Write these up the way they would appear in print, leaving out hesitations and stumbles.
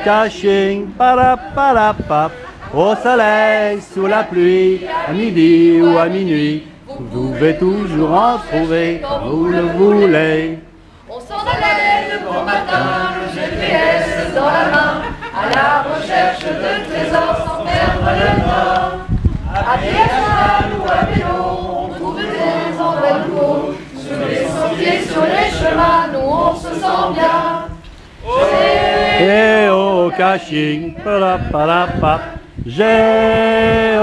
caching, parapap, au soleil, sous la pluie, à midi ou à minuit, vous pouvez toujours en trouver quand vous le voulez. On s'en allait le bon matin, le GPS dans la main, à la recherche de trésors sans perdre le nord. À pied, à cheval ou à vélo, on trouve des endroits nouveaux. Sur les sentiers, sur les chemins, nous on se sent bien. Géocaching, parapap, géocaching,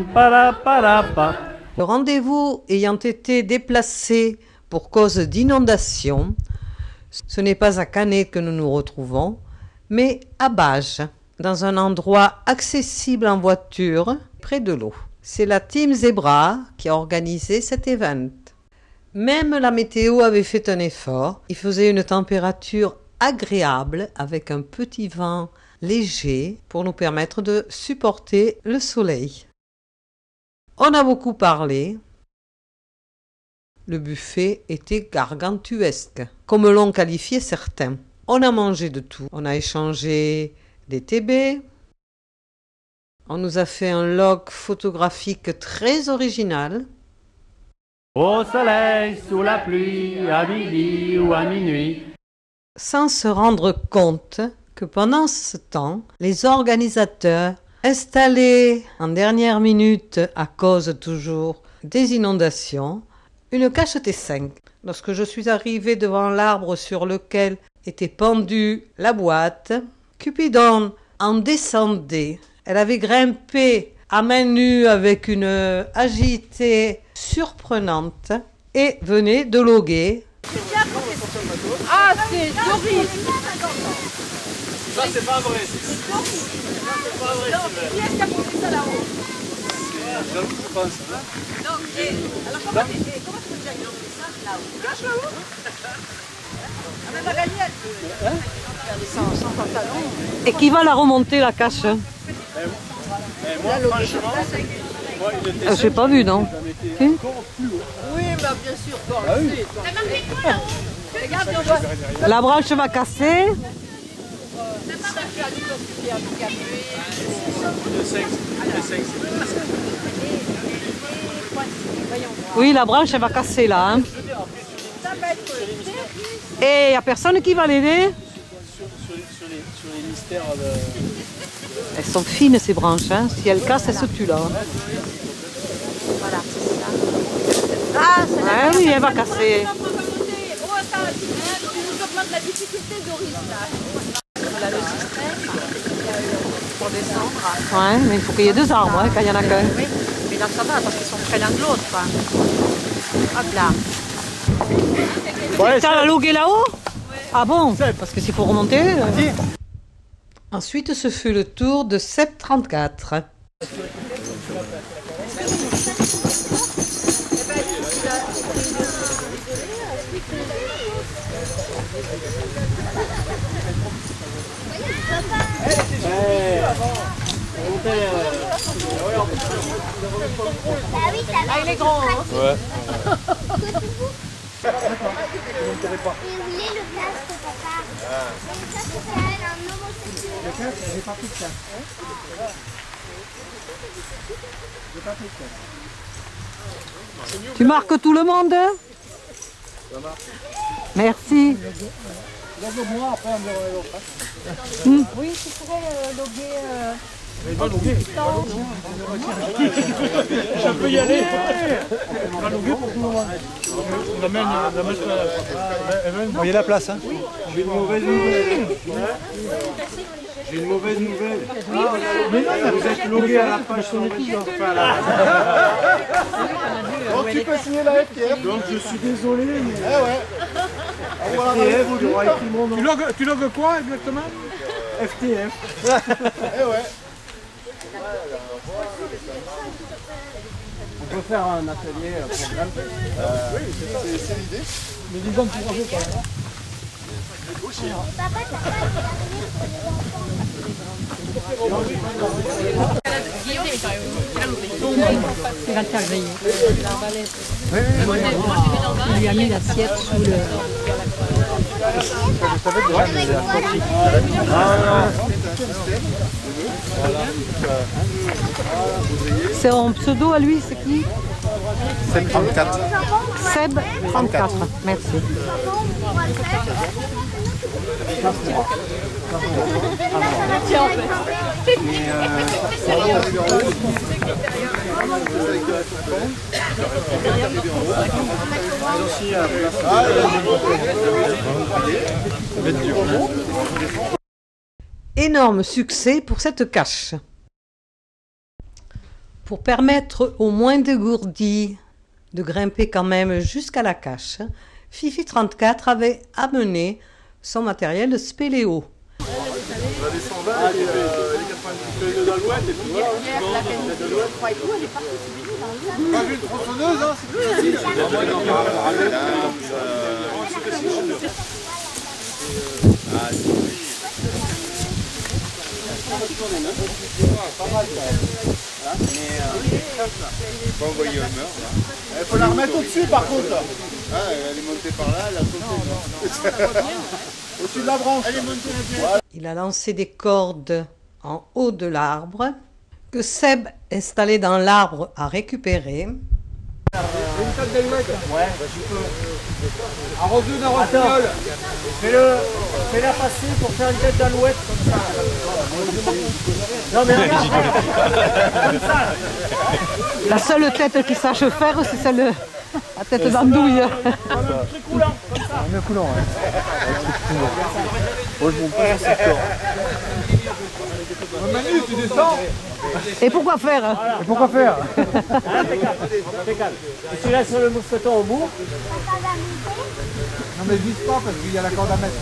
parapap. Le rendez-vous ayant été déplacé pour cause d'inondation, ce n'est pas à Canet que nous nous retrouvons, mais à Bages, dans un endroit accessible en voiture, près de l'eau. C'est la Team Zebra qui a organisé cet événement. Même la météo avait fait un effort. Il faisait une température agréable avec un petit vent léger pour nous permettre de supporter le soleil. On a beaucoup parlé. Le buffet était gargantuesque, comme l'ont qualifié certains. On a mangé de tout. On a échangé des TB. On nous a fait un log photographique très original. Au soleil, sous la pluie, à midi ou à minuit. Sans se rendre compte que pendant ce temps, les organisateurs, installés en dernière minute à cause toujours des inondations, une cacheté 5. Lorsque je suis arrivée devant l'arbre sur lequel était pendue la boîte, Cupidon en descendait. Elle avait grimpé à main nue avec une agilité surprenante et venait de loguer. Ah, c'est Doris! Ça, c'est pas vrai. C'est pas vrai. Qui est-ce qui a posé ça là-haut? J'avoue, je pense. Donc, alors comment tu peux dire qu'ils ont fait ça là-haut? Cache là-haut? Ah, mais Magali, elle peut regarder ça sans pantalon. Et qui va la remonter, la cache? Moi, franchement, Je n'ai pas vu, non? Si? Oui, bah bien sûr, corsé. T'as marqué quoi là-haut? Regarde, on voit. La branche va casser. Oui, la branche elle va casser là. Hein. Et il n'y a personne qui va l'aider? sur les mystères de... Elles sont fines ces branches. Hein. Si elles cassent, elles se tuent là. Hein. Voilà, c'est ça. Ah, c'est Ah oui, elle va casser. Oh, attends, tu nous augmentes la difficulté, Doris, là. Là, le système, pour descendre. Ouais, mais il faut qu'il y ait deux arbres hein, quand il n'y en a qu'un. Oui, mais là, ça va, parce qu'ils sont près l'un de l'autre, quoi. Hop là. Ouais, T'as la logué là-haut? Ah bon? Parce que s'il faut remonter... Ensuite, ce fut le tour de Sep 34. Ah, il est grand, hein? Ouais. Et vous voulez le casque, papa? Ça, c'est un homosexuel. Le casque, j'ai pas pris de casque. J'ai pas pris de casque. Tu marques tout le monde? Merci. Lève-moi, après on verra l'autre. Oui, tu pourrais loguer... Je peux y aller. On va loguer pour tout le monde. On amène Il y a la place, hein. J'ai une mauvaise nouvelle. J'ai une mauvaise nouvelle. Vous êtes logué à la page sur Donc tu peux signer la FTF. Donc je suis désolé, mais... Eh ouais. FTF, il y aura écrit mon nom. Tu logues quoi exactement? FTF. Eh ouais. On peut faire un atelier programme. Oui, c'est l'idée. Mais disons pour ranger quand même. Papa, t'as pas Il va le faire griller. Il lui a mis l'assiette sous le... savais déjà, mais C'est en pseudo à lui, c'est qui? c'est 34. Seb 34. Merci. Énorme succès pour cette cache. Pour permettre aux moins dégourdis de grimper quand même jusqu'à la cache, Fifi 34 avait amené son matériel de spéléo. Il faut la remettre au-dessus par contre. Ah, elle est montée par là, elle a sauté. Au-dessus de la branche. Il a lancé des cordes en haut de l'arbre, que Seb, installé dans l'arbre, a récupéré. Ouais, tu peux. Arrose-le d'un rossignol. Fais-la passer pour faire une tête d'alouette comme ça. Non mais regarde. Comme ça. La seule tête qu'il sache faire, c'est celle, la tête d'andouille. Un truc coulant, comme ça. Un coulant, ouais. Moi, je monte pas sur ce corps. Manu, tu descends. Et pourquoi faire? Et pourquoi faire? Impeccable. Et tu laisses le mousqueton au bout. Non mais vise pas parce qu'il y a la corde à mettre.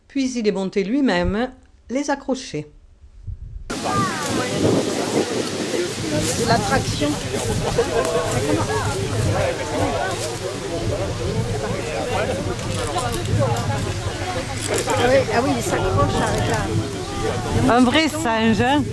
Puis il est monté lui-même les accrocher. C'est l'attraction. Oui, ah oui, il s'accroche avec la... Un vrai singe, hein?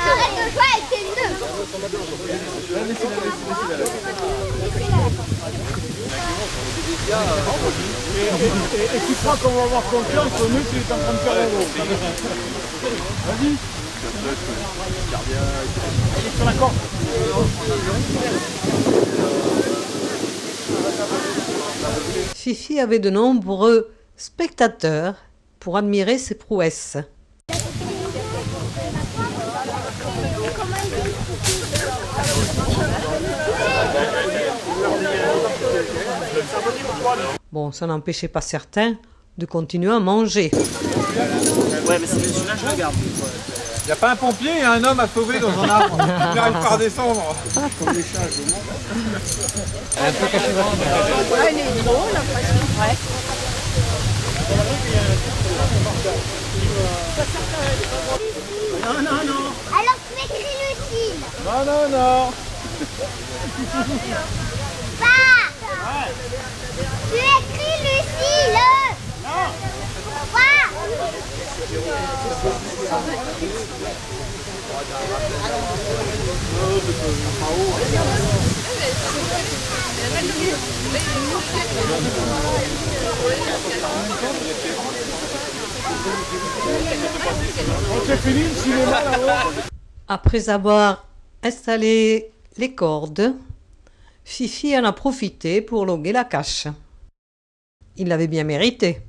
Arrête de jouer avec tes nœuds. Et tu crois qu'on va avoir confiance au nœud qui est en train de faire un lot. Vas-y. Il est sur la corde. Fifi avait de nombreux spectateurs pour admirer ses prouesses. Bon, ça n'empêchait pas certains de continuer à manger. Ouais, mais c'est celui-là, je regarde. Il n'y a pas un pompier et un homme à sauver dans un arbre. Il n'arrive pas à redescendre. Comme les chats, je monte. Elle est un peu cachée dans la Ouais, il est drôle, ouais. Non, non, non. Alors tu écris Lucille. Non, non, non. Pas. Tu écris Lucille. Non. Pas. Après avoir installé les cordes, Fifi en a profité pour loguer la cache. Il l'avait bien mérité.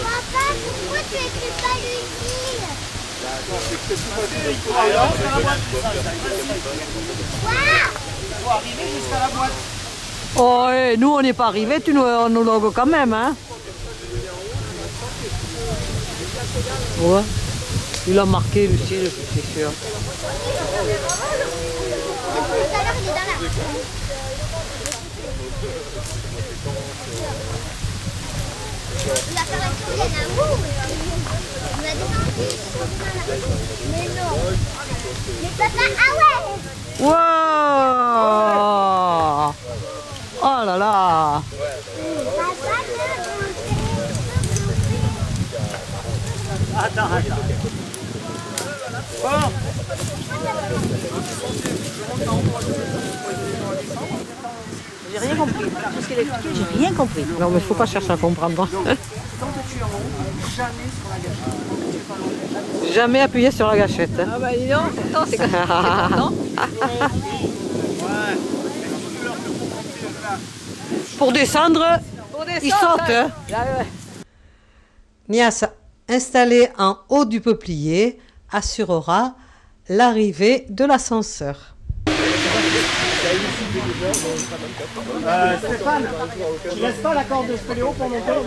Papa, pourquoi tu écris pas l'usine? Oh, et nous, on n'est pas arrivés, on nous logues quand même, hein. Ouais. Il a marqué, Lucie, je suis sûr. Tout à l'heure, il est dans la... La correction, il y en a où? On a des enfants. Mais non. Mais papa, ah ouais! Wow! Oh là là! Attends. J'ai rien compris. Tout ce qu'elle a expliqué, j'ai rien compris. Non, mais il ne faut pas chercher à comprendre. Tant que tu es en haut, jamais sur la gâchette. Jamais appuyer sur la gâchette. Ah bah dis donc, pourtant c'est content. Pour descendre, il saute. Nias, installé en haut du peuplier, assurera l'arrivée de l'ascenseur. Stéphane, tu laisses pas la corde de spéléo pour monter? Non,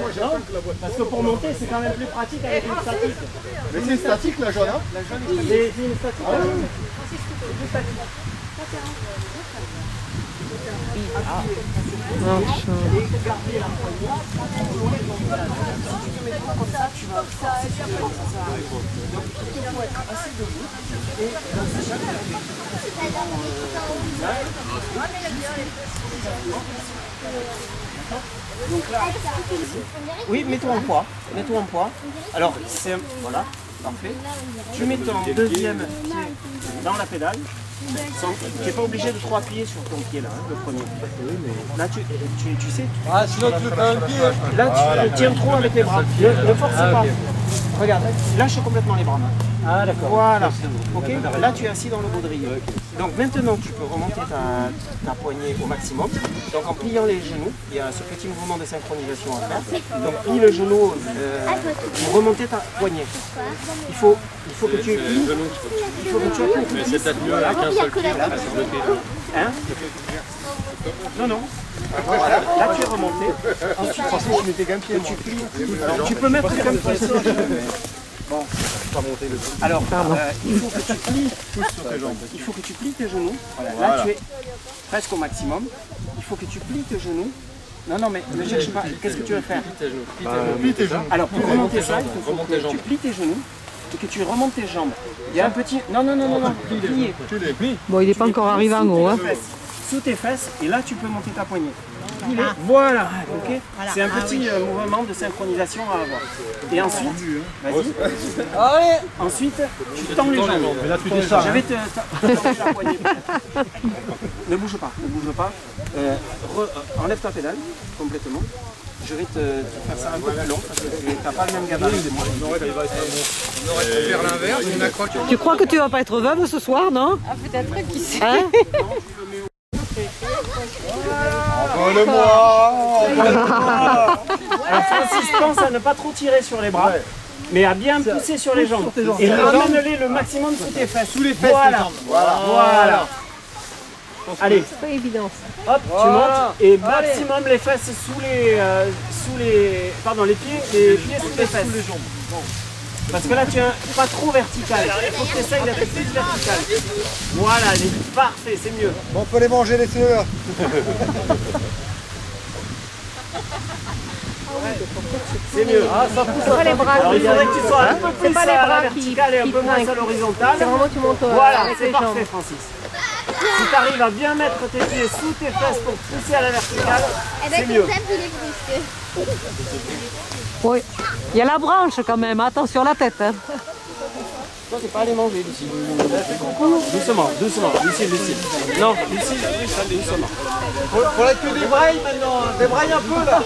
parce que pour monter, c'est quand même plus pratique avec une statique. Mais c'est statique la jaune, hein? C'est une statique. Oui, mets-toi en poids. Mets-toi en poids. Alors, c'est voilà, parfait. Tu mets ton deuxième pied dans la pédale. Tu n'es pas obligé de trop appuyer sur ton pied là, hein, le premier. Là, tu sais. Ah, sinon tu fais un pied. Là, tu tiens trop avec les bras. Ne force pas. Regarde, lâche complètement les bras. Ah, d'accord. Voilà. Ok. Là, tu es assis dans le baudrier. Donc maintenant, tu peux remonter ta poignée au maximum. Donc en pliant les genoux, il y a ce petit mouvement de synchronisation à faire. Donc plie le genou pour remonter ta poignée. Il faut que tu plies. Il faut que tu appuies. Mais c'est peut-être mieux avec un seul pied. Hein? Non, non. Voilà. Là, tu es remonté. Ensuite, Je mettais qu'un pied. tu plies. Alors, tu peux mettre comme pied. Bon. Alors, il faut que tu plies Il faut que tu plies tes genoux. Voilà. Là, tu es presque au maximum. Il faut que tu plies tes genoux. Non, mais ne cherche pas. Qu'est-ce que tu veux faire? Plie tes genoux. Alors, pour remonter ça, il faut que tu plies tes genoux et que tu remontes tes jambes. Il y a un petit... Non. Plier. Bon, il n'est pas encore arrivé en haut. Hein. Sous tes fesses, et là, tu peux monter ta poignée. Voilà, ok. C'est un petit mouvement de synchronisation à avoir. Et ensuite, vas-y. Ensuite, tu tends les jambes. Mais là tu descends. Je vais te tendre la poignée. Ne bouge pas. Enlève ta pédale complètement. Je vais te faire ça un peu plus long parce que tu n'as pas le même gabarit. On aurait pu faire l'inverse, une accroche. Tu crois que tu vas pas être veuve ce soir, non? Ah peut-être, qui sait. Hein? Envole-moi. Alors Francis, pense à ne pas trop tirer sur les bras, mais à bien pousser sur les jambes. Et ramène-les le maximum sous tes fesses. Sous les fesses. Voilà. Allez. C'est pas évident. Hop, tu montes et maximum les fesses sous les pieds sous les fesses. Parce que là tu es pas trop vertical. Il faut que tu essayes d'être plus vertical. Voilà, parfait, c'est mieux. Bon, on peut les manger les fleurs. C'est mieux. C'est pas les bras Alors il qui... faudrait que tu sois un peu plus pas les à la bras verticale et un peu moins à l'horizontale. C'est vraiment tu montes Voilà, avec c'est les parfait jambes. Francis. Si tu arrives à bien mettre tes pieds sous tes fesses pour pousser à la verticale, Eh ben, c'est mieux. comme ça, il est brusque. Oui. Il y a la branche quand même, attention à la tête. Hein. Toi, t'es pas allé manger, Lucille. Doucement, doucement. Lucille, Lucille. Non, Lucille, doucement. Faut la que des brailles maintenant. Débraille un peu là.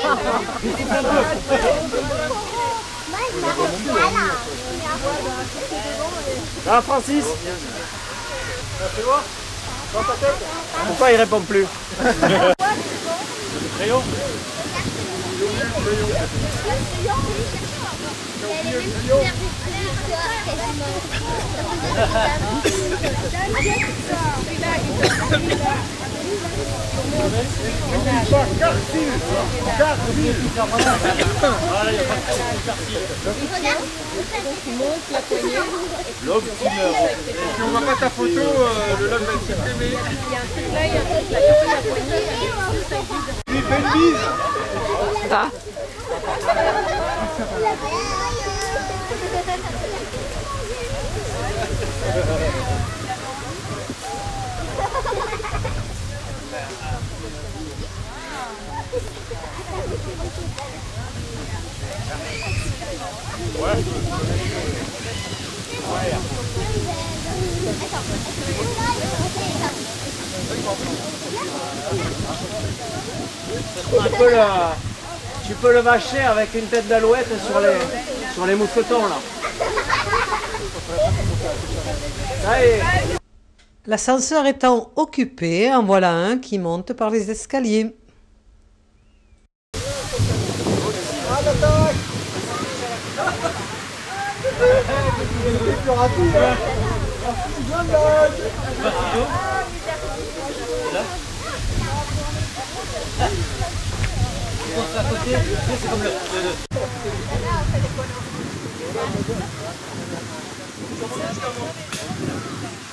Ah, Francis. Fais voir. Dans ta tête. Pourquoi il répond plus? Crayon. L'homme qui meurt. Si on voit pas ta photo, le log va être supprimé. Il fait une bise. Ah. Tu peux le vacher avec une tête d'alouette sur les mousquetons là. Ça y est. L'ascenseur étant occupé, en voilà un qui monte par les escaliers.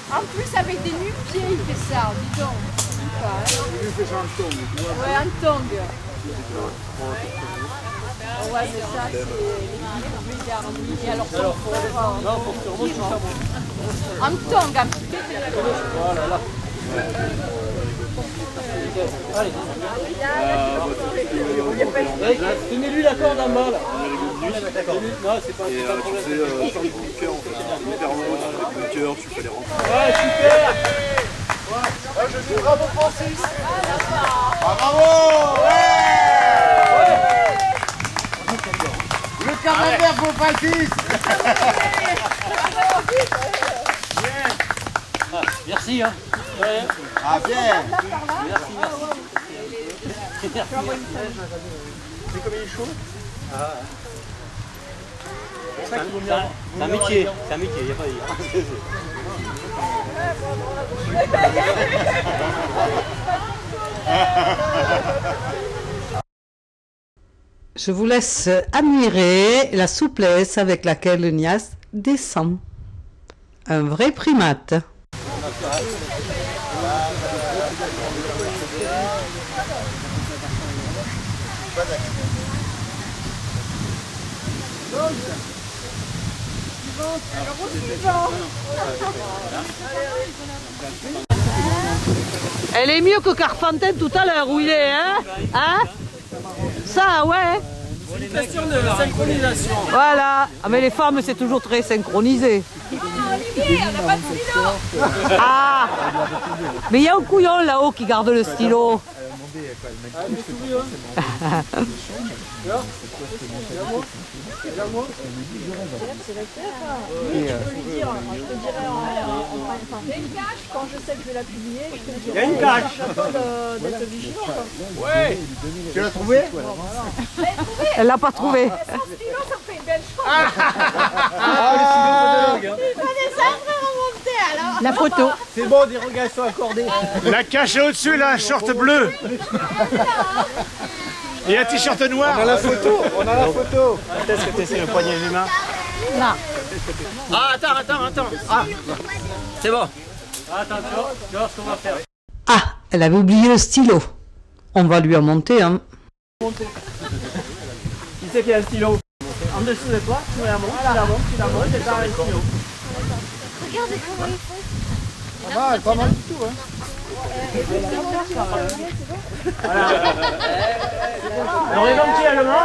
En plus, avec des nu-pieds, il fait ça, dis donc. Lui fait ça en tongue. Ouais, en tongue. Ouais, mais ça, c'est les garnis. Et alors, en tongue, un petit peu. Voilà, là. Allez. Tenez-lui la corde en bas là. Non, c'est pas un problème. Tu fais sans cœur, en fait. Hyper loin, avec le cœur, tu fais les rentrer. Ouais, super. Ouais, je dis bravo Francis. Ah, bravo. Ouais. Le camembert pour Francis. Merci. Hein. Ouais. Ah bien. Merci. C'est comme il est chaud. C'est un métier, il n'y a pas à dire. Je vous laisse admirer la souplesse avec laquelle le Nias descend. Un vrai primate. Elle est mieux que Carpentine tout à l'heure où il est, hein? Hein? Ça, ouais. C'est une question de synchronisation. Voilà. Ah, mais les femmes, c'est toujours très synchronisé. Ah! Mais il y a un couillon là-haut qui garde le stylo. Quand je sais que je vais la publier, je te Il y a une cache. d'être vigilant. Ouais. Tu l'as trouvé? Elle l'a pas trouvé. Son stylo, ça fait une belle chose. Il va descendre et remonter alors. La photo. C'est bon, des regards sont accordés. La cache au-dessus, là, un short bleu. Et un t-shirt noir. On a la photo. On a la photo. Peut-être que tu essaies le poignet des mains. Non. Ah, attends. Ah, c'est bon. Attends, tu vois ce qu'on va faire. Ah, elle avait oublié le stylo. On va lui en monter un. Qui c'est qui a un stylo? En dessous de toi, tu la montes, tu la montes, et t'as un stylo. Regardez comment ils font. Pas mal, pas mal du tout. Hein. Voilà. Alors éventuellement,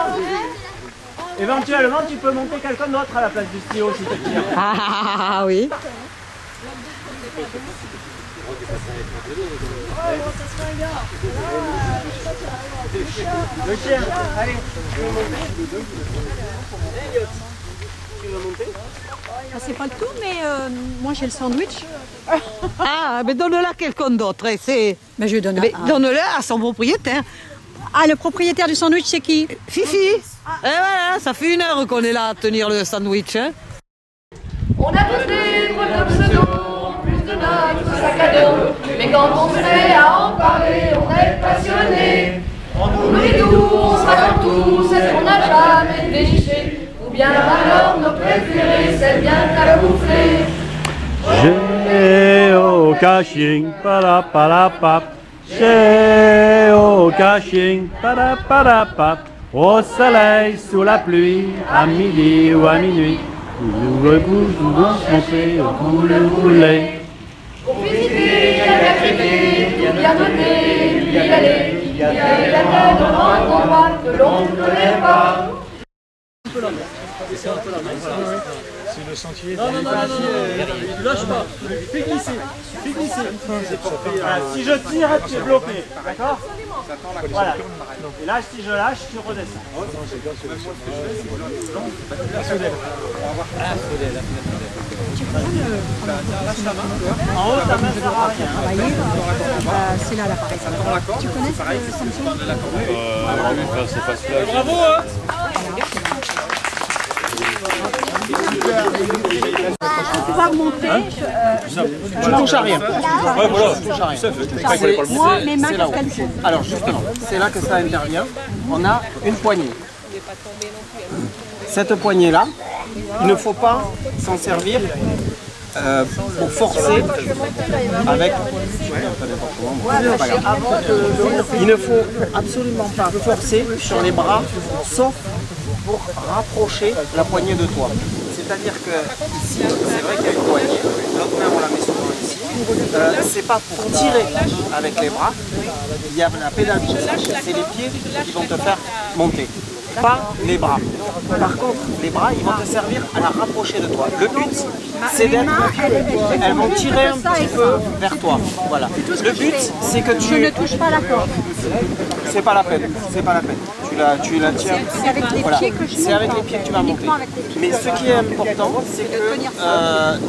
Éventuellement, tu peux monter quelqu'un d'autre à la place du stylo si tu tires. Ah oui. Le chien, allez. Tu veux monter? C'est pas le tout, mais moi j'ai le sandwich. Ah, mais donne-le à quelqu'un d'autre. Mais je donne. Donne-le à son propriétaire. Ah, le propriétaire du sandwich, c'est qui? Fifi. Et voilà, ça fait 1 heure qu'on est là à tenir le sandwich. Hein. On a tous des pseudo, plus de notre sac à dos. Mais quand on se met à en parler, on est passionné. On oublie tout, on sera dans tout, c'est ce qu'on n'a jamais déniché. Ou bien alors nos préférés, c'est bien qu'à le bouffer. Géocaching, parapap. Géocaching, parapap. Au soleil, sous la pluie, à midi ou à minuit. Vous vous montrer au couler. Pour visiter, bien traiter, bien noter, bien y aller. Il y a des têtes dans l'endroit que l'on ne connaît pas. C'est le sentier. Non, tu lâches pas. Fais glisser. Voilà, si je tire, tu es bloqué. D'accord? Voilà. Et là, si je lâche, tu redescends. En haut, ta main sert à rien. C'est là l'appareil. Tu connais ce Samsung? C'est facile. Bravo, hein? Pouvoir monter. Tu touches à rien. Ouais, voilà. Moi, mes mains, qu'est-ce qu'elles font? Alors justement, c'est là que ça intervient. On a une poignée. Cette poignée-là, il ne faut pas s'en servir pour forcer avec... Il ne faut absolument pas forcer sur les bras, sauf pour rapprocher la poignée de toi. C'est-à-dire que ici, c'est vrai qu'il y a une poignée, l'autre main on la met souvent ici. C'est pas pour tirer avec les bras, il y a la pédale qui sèche, c'est les pieds qui vont te faire monter, pas les bras. Par contre, les bras, ils vont te servir à la rapprocher de toi. Le but, c'est d'être... Elles vont tirer un petit peu vers toi. Voilà. Le but, c'est que tu... Je ne touche pas la corde. C'est pas la peine, c'est pas la peine. Tu la tiens. C'est avec les pieds que je monte. C'est avec les pieds que tu vas monter. Mais ce qui est important, c'est que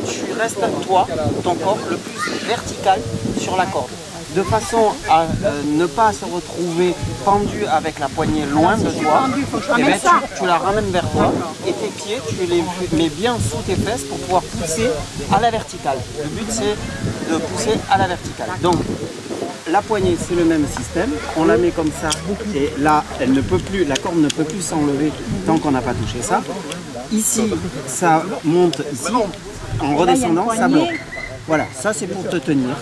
tu restes, toi, ton corps, le plus vertical sur la corde. De façon à ne pas se retrouver pendu avec la poignée loin de toi, et ben, tu la ramènes vers toi et tes pieds, tu les mets bien sous tes fesses pour pouvoir pousser à la verticale. Le but, c'est de pousser à la verticale. Donc, la poignée, c'est le même système. On la met comme ça et là, elle ne peut plus, la corde ne peut plus s'enlever tant qu'on n'a pas touché ça. Ici, ça monte ici. En redescendant, ça bloque. Voilà, ça c'est pour te tenir.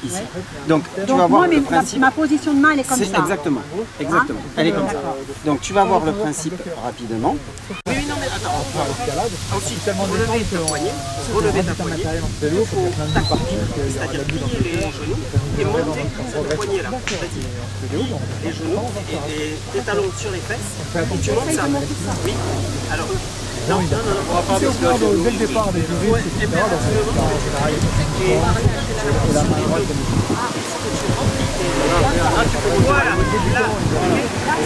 Ici. Donc tu vas voir le principe. Ma position de main, elle est comme ça. Exactement, exactement. Elle est comme ça. Donc tu vas voir le principe rapidement. Oui, non, mais attends. Aussi, relever ta poignée, il faut t'accomplir, c'est-à-dire plier les genoux et monter cette poignée-là. Vas-y, les genoux et tes talons sur les fesses et tu montes ça. Oui, alors. Non, on va pas parce que dès le départ des jurys, etc. Voilà,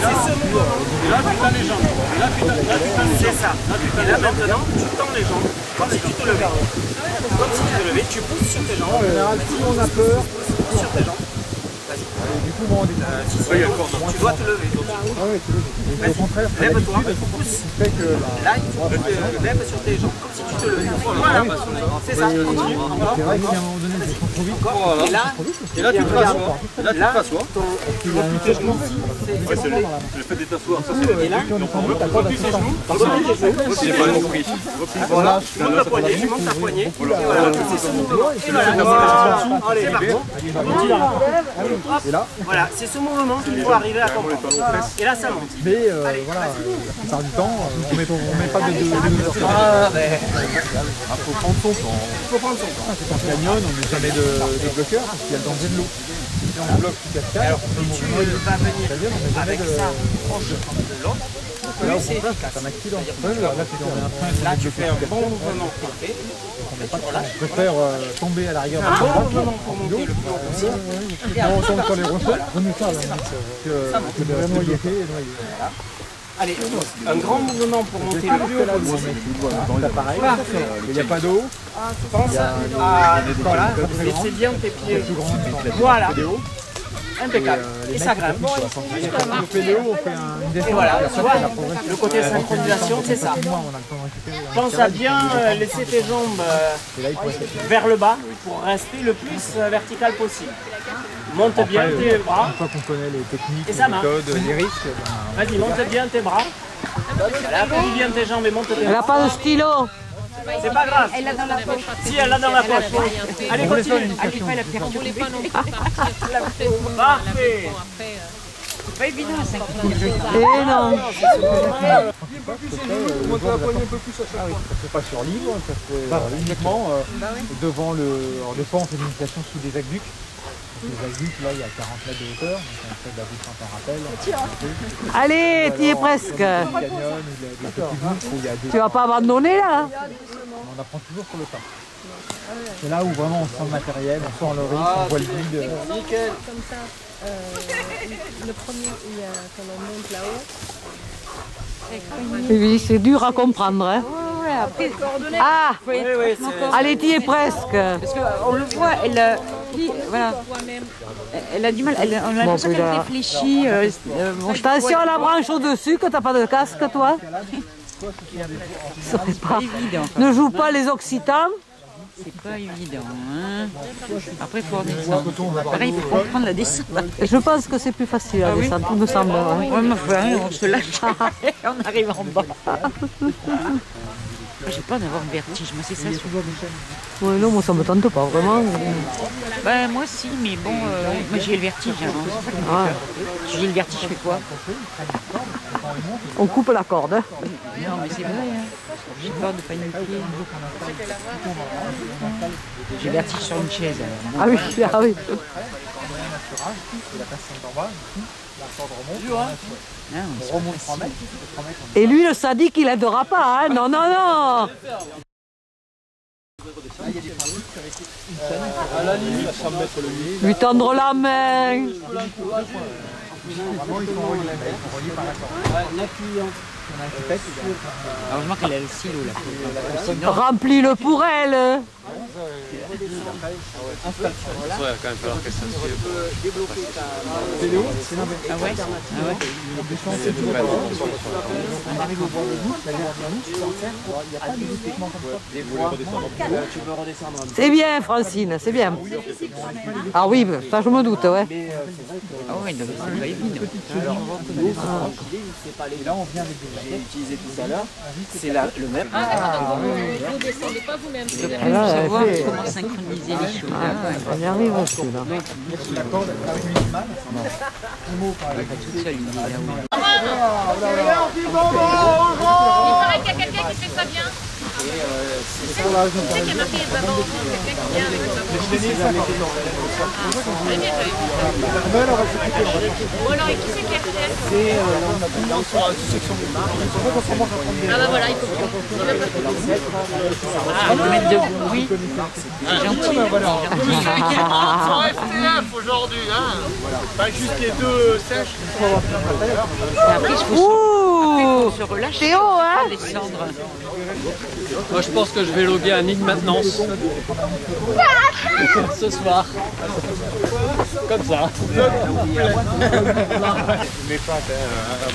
c'est ce mouvement. Et là, tu tends les jambes. Et là, tu tends les jambes. C'est ça. Et là, maintenant, tu tends les jambes comme si tu te levais. Comme si tu te levais, tu pousses sur tes jambes. En général, si on a peur, sur tes jambes. Vas-y. Du coup, moi, tu dois te lever. Lève-toi, pousse. Là, il faut que tu te lèves sur tes jambes, comme si tu te levais. Voilà, c'est ça. C'est vrai qu'à un moment donné, tu prends trop vite. Et là, tu te rassois. Là, tu t'assois. Tu replies tes genoux. C'est le fait de t'asseoir. Et là, tu replies tes genoux. J'ai pas compris. Voilà, tu montes ta poignée, tu montes ta poignée. Et voilà, c'est ce mouvement. Et voilà, c'est parti. Et là, voilà, c'est ce mouvement qu'il faut arriver à comprendre. Et là, ça monte. Mais voilà, la plupart du temps, on met pas de faut prendre son temps. Il faut prendre son temps. Quand on canyon, on met jamais de bloqueur parce qu'il y a le danger de l'eau. on bloque tout à fait. Alors, plus tu vas venir avec ça proche de l'autre, plus c'est efficace. Là, tu fais un bon mouvement parfait. Je préfère tomber à la rigueur. Un bon mouvement pour monter le plus haut possible. On tombe sur les rochers, que de noyer. Allez, un grand mouvement pour monter le plus haut possible. Parfait. Il n'y a pas d'eau. Pense à voilà, laisser bien tes pieds. Voilà. Impeccable. Et ça grimpe. On fait le haut, on fait une descente. Et voilà, tu vois, le côté synchronisation, c'est ça. Pense à bien laisser tes jambes vers le bas pour rester le plus vertical possible. Monte bien tes bras. Une fois qu'on connaît les techniques, Et ça les marche. méthodes, les risques, Vas-y, monte bien tes bras. Voilà, appuie bien tes jambes et monte tes bras. Elle n'a pas de stylo. C'est pas grave. Elle l'a dans la poche. Si, elle l'a dans la poche. Allez, continue. On voulait pas non plus partir. Parfait. C'est pas évident, ça. Eh non. ça se fait pas sur livre, ça se fait uniquement devant le... Alors des fois on fait une méditation sous des aqueducs. Les aqueducs, là il y a 40 mètres de hauteur, donc on fait de la route sans rappel. Allez, tu y es presque. Tu vas pas abandonner là? On apprend toujours sur le tas. C'est là où vraiment on sent le matériel, on sent le risque, on voit le guide. Nickel. Comme ça, le premier, il y a, quand on monte là-haut. Oui, c'est dur à comprendre. Hein. Ah, Oui, allez, tu y es presque. Parce qu'on le voit, voilà. Elle a du mal, on a l'impression qu'elle réfléchit. Attention à la branche au-dessus, que t'as pas de casque, toi. Ne joue pas les Occitans. C'est pas évident. Hein. Après, il faut redescendre. Pareil, il faut comprendre la descente. Je pense que c'est plus facile à descendre, il me semble. Ouais, mais on se lâche. On arrive en bas. J'ai peur d'avoir le vertige, moi c'est ça souvent. Oui, non, moi ça me tente pas vraiment. Ben, moi si, mais bon, moi j'ai le vertige. Hein. Si j'ai le vertige, je fais quoi? On coupe la corde. Hein. Non, mais c'est vrai, hein. J'ai peur de paniquer. J'ai le vertige sur une chaise. Ah oui, ah oui. Et lui, le sadique, il aidera pas, hein. Non, non, non. À la limite, sans mettre le lit. Lui tendre la main. Heureusement qu'elle a le silo là. Remplis-le pour elle. Ouais, il va quand même falloir qu'elle s'assied. Ah ouais? Ah ouais? C'est bien, Francine, c'est bien. Ah oui, ça je me doute, ouais. Ah ouais, non, c'est pas évident. Là, on vient avec des j'ai utilisé tout à l'heure. C'est le même. Vous ne descendez pas vous-même. De plus savoir comment synchroniser les choses. On y arrive aussi, là. La corde, minimale. Tout seul, il est là-haut. Il paraît qu'il y a quelqu'un qui fait ça bien. Tu sais qu'il y a marqué d'abord quelqu'un qui vient avec sa Ou alors, et qui c'est qui a fait? Ah bah voilà, il faut Le mettre debout, oui. C'est gentil. Sur FTF aujourd'hui, hein. Pas juste les deux sèches. Après, il faut se relâcher. C'est haut, hein? Descendre. Moi, je pense que je vais loguer un nid de maintenance. Ce soir. Comme ça. Mais pas à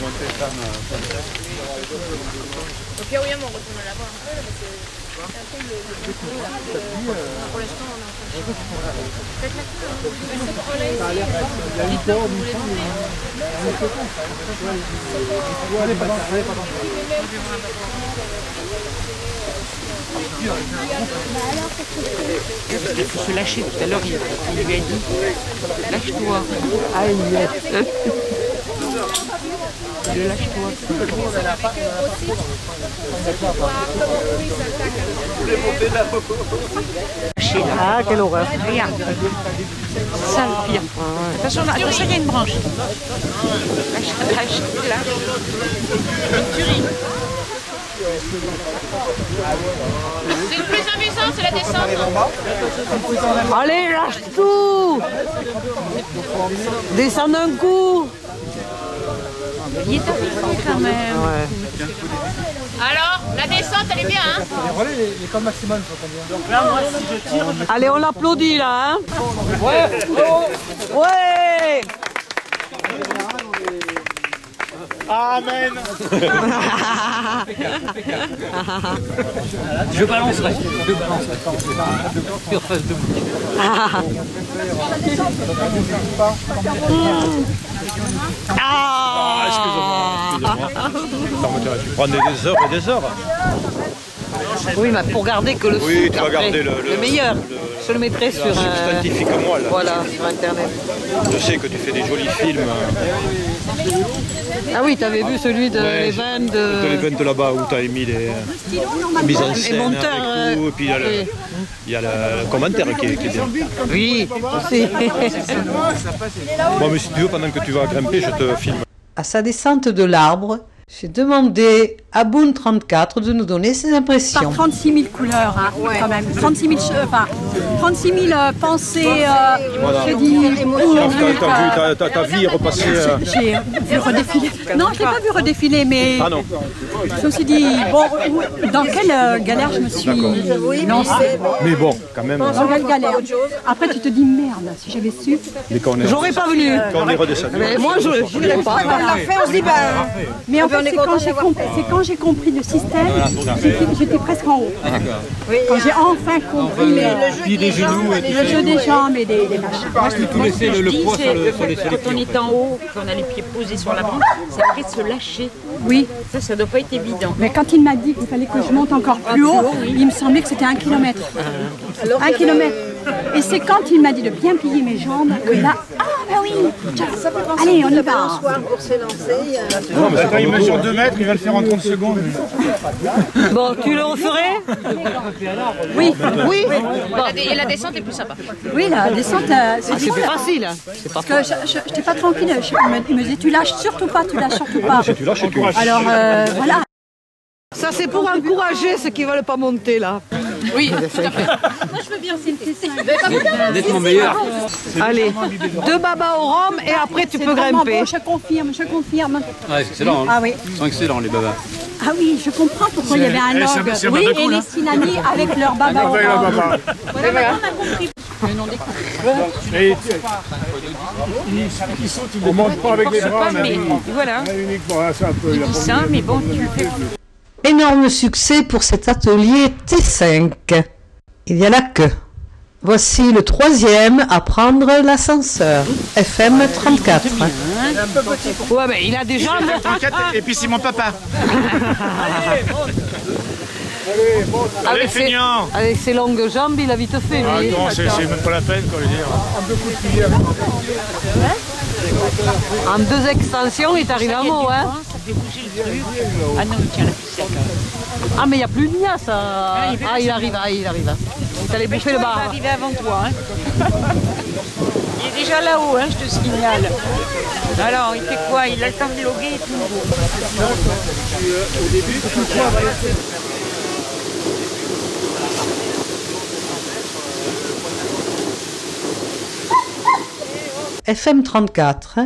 monter ça. Au pire, oui, on retourne là-bas. C'est un peu le pour l'instant, on est en train de faites la Il faut se lâcher. Tout à l'heure, il lui a dit lâche-toi. Ah, il y est. Le lâche-toi. sécher là. Ah, quelle horreur. Regarde. C'est ça le pire. Attention, attention, il y a une branche. Là. Une tuerie. C'est le plus amusant, c'est la descente. Allez, lâche tout. Descends d'un coup. Il est arrivé quand même. Ouais. Alors, la descente, elle est bien, hein? Les relais, les codes maximum sont combien? Donc là, moi, si je tire... Allez, on l'applaudit là, hein? Ouais. Ouais. Amen. Je balancerai. Sur face de Tu prends des heures et des heures. Oui, mais pour garder que le Oui, foot, tu vas après, garder le meilleur. Je le mettrai sur substantifique moi là. Voilà, sur internet. Je sais que tu fais des jolis films. Ah oui, t'avais vu celui de l'event de l'event là-bas où tu as mis les mises en scène monteurs, avec tout, et puis il y a le commentaire qui est bien. Oui, aussi. Bon, mais si tu veux, pendant que tu vas grimper, je te filme. À sa descente de l'arbre, j'ai demandé à Boone 34 de nous donner ses impressions. Par 36 000 couleurs, hein, quand même. 36 000 pensées, je dis... Ta vie est repassée... J'ai vu redéfiler. Non, je ne l'ai pas vu redéfiler, mais... Ah non. Je me suis dit, bon, dans quelle galère je me suis lancée. Mais bon, quand même... Dans quelle galère. Après, tu te dis, merde, si j'avais su... J'aurais pas venu. Quand on est redescendu. Mais moi, je n'irais pas. On se dit, mais en fait, c'est quand j'ai compris le système, j'étais presque en haut. Quand j'ai enfin compris les genoux et le jeu des jambes et des machins. Moi, je tout laisser le poids sur les Quand on est en haut, qu'on a les pieds posés sur la branche, ça après se lâcher. Oui. Ça doit pas être évident. Mais quand il m'a dit qu'il fallait que je monte encore plus haut, il me semblait que c'était 1 kilomètre. 1 kilomètre. Et c'est quand il m'a dit de bien plier mes jambes que là, ah ben oui, allez, on y va. Pour s'élancer. Non, mais quand il mesure 2 mètres, il va le faire en 30 secondes. Bon, tu le referais? Oui, oui. Et la descente est plus sympa. Oui, la descente, c'est C'est plus facile. parce que je n'étais pas tranquille. Il me disait, tu lâches surtout pas, tu lâches surtout pas. Si tu lâches, tu lâches. Alors, voilà. Ça, c'est pour encourager ceux qui ne veulent pas monter là. Oui. Moi, je veux bien, c'est une simple. Nettement meilleur. Allez, 2 babas au rhum et après tu peux grimper. Bon, je confirme. Ah, c'est excellent. Ah oui. Ils sont excellents, les babas. Ah oui, je comprends pourquoi il y avait un log. Oui, et les Sinani avec leur baba au rhum. Voilà, maintenant on a compris. Le nom des On monte pas avec les bras, mais voilà. C'est un peu dis ça, mais bon, tu le fais. Énorme succès pour cet atelier T5. Il y a la queue. Voici le 3e à prendre l'ascenseur. FM 34. Ouais, mais il a des jambes. Et puis c'est mon papa. Allez, feignant. Avec ses longues jambes, il a vite fait. Ah non, c'est même pas la peine, quoi, je veux dire. En 2 extensions, il est arrivé à mot, hein. Ça fait bouger le truc. Ah non, il tient la ficelle. Ah, mais il n'y a plus de nia, ça. Ah, il arrive. Il allait bouffer le bar. Il va arriver avant toi. Hein. Il est déjà là-haut, hein, je te signale. Alors, il fait quoi? Il a le temps de loguer et tout. Au début, FM 34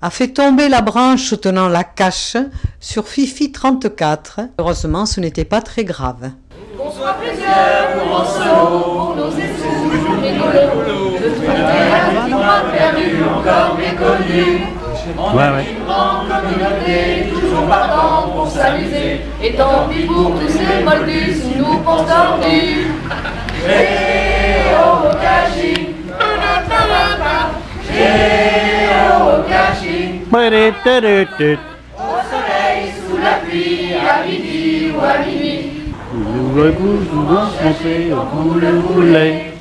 a fait tomber la branche tenant la cache sur Fifi 34. Heureusement, ce n'était pas très grave. Qu'on soit plusieurs pour en solo, pour nos espoux, rigolos, de toute terre, qui aura perdu, encore méconnu. En communauté, toujours partant pour s'amuser. Et tant pis pour tous ces moldus, nous pour tordus. Géo-Kashi, Géo-Kashi. Au soleil, sous la pluie, à midi ou à minuit. Vous le goût, vous le voulez.